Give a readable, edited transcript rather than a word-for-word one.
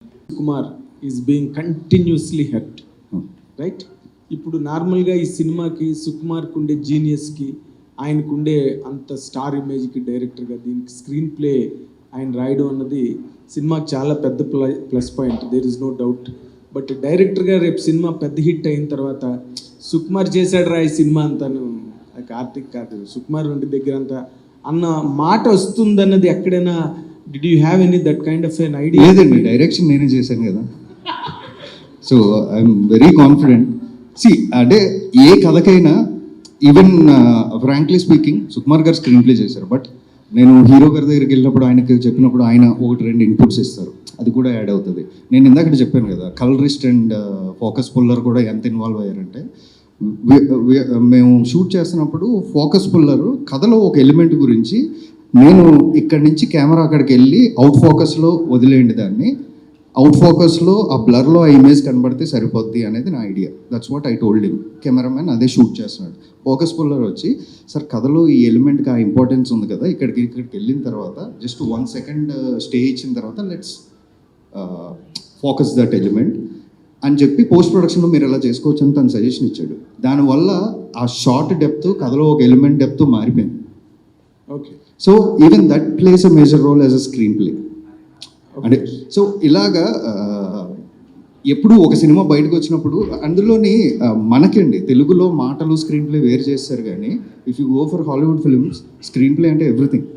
Kumar is being continuously hurt, right? ఇప్పుడు నార్మల్గా ఈ సినిమాకి సుకుమార్కి ఉండే జీనియస్కి, ఆయనకు ఉండే అంత స్టార్ ఇమేజ్కి డైరెక్టర్గా దీనికి స్క్రీన్ ప్లే ఆయన రాయడం అన్నది సినిమాకి చాలా పెద్ద plus point, there is no doubt. But డైరెక్టర్గా రేపు సినిమా పెద్ద హిట్ అయిన తర్వాత సుకుమార్ చేశాడు రా ఈ సినిమా అంతాను, కార్తిక్ కాదు సుకుమార్ ఉండి దగ్గర అంతా అన్న మాట వస్తుందన్నది ఎక్కడైనా did you have any that kind of an idea? లేదండి, డైరెక్షన్ నేనే చేశాను కదా. So I'm very confident. See అంటే ఏ కథకైనా even frankly speaking Sukumar garu screen play చేశారు, బట్ నేను హీరో గారి దగ్గరికి వెళ్ళినప్పుడు ఆయనకి చెప్పినప్పుడు ఆయన ఒకటి రెండు ఇన్పుట్స్ ఇస్తారు, అది కూడా యాడ్ అవుతుంది. నేను ఇందాక చెప్పాను కదా, కలరిస్ట్ అండ్ ఫోకస్ పుల్లర్ కూడా ఎంత ఇన్వాల్వ్ అయ్యారంటే, మేము షూట్ చేస్తున్నప్పుడు ఫోకస్ పుల్లర్ కథలో ఒక ఎలిమెంట్ గురించి నేను ఇక్కడి నుంచి కెమెరా అక్కడికి వెళ్ళి అవుట్ ఫోకస్లో వదిలేయండి దాన్ని, అవుట్ ఫోకస్లో ఆ బ్లర్లో ఆ ఇమేజ్ కనబడితే సరిపోద్ది అనేది నా idea. That's what I told him. Cameraman అదే షూట్ చేస్తున్నాడు. ఫోకస్ పుల్లర్ వచ్చి సార్ కథలో ఈ ఎలిమెంట్కి ఆ ఇంపార్టెన్స్ ఉంది కదా, ఇక్కడికి వెళ్ళిన తర్వాత జస్ట్ 1 సెకండ్ స్టే ఇచ్చిన తర్వాత లెట్స్ ఫోకస్ దట్ ఎలిమెంట్ అని చెప్పి పోస్ట్ ప్రొడక్షన్లో మీరు ఎలా చేసుకోవచ్చు అని తను సజెషన్ ఇచ్చాడు. దానివల్ల ఆ షార్ట్ డెప్త్ కథలో ఒక ఎలిమెంట్ డెప్త్ మారిపోయింది. Okay, so even that plays a major role as a screen play. అంటే సో ఇలాగా ఎప్పుడు ఒక సినిమా బయటకు వచ్చినప్పుడు అందులోని మనకండి తెలుగులో మాటలు స్క్రీన్ ప్లే వేరు చేస్తారు, కానీ if you go for Hollywood films screen play అంటే ఎవ్రీథింగ్.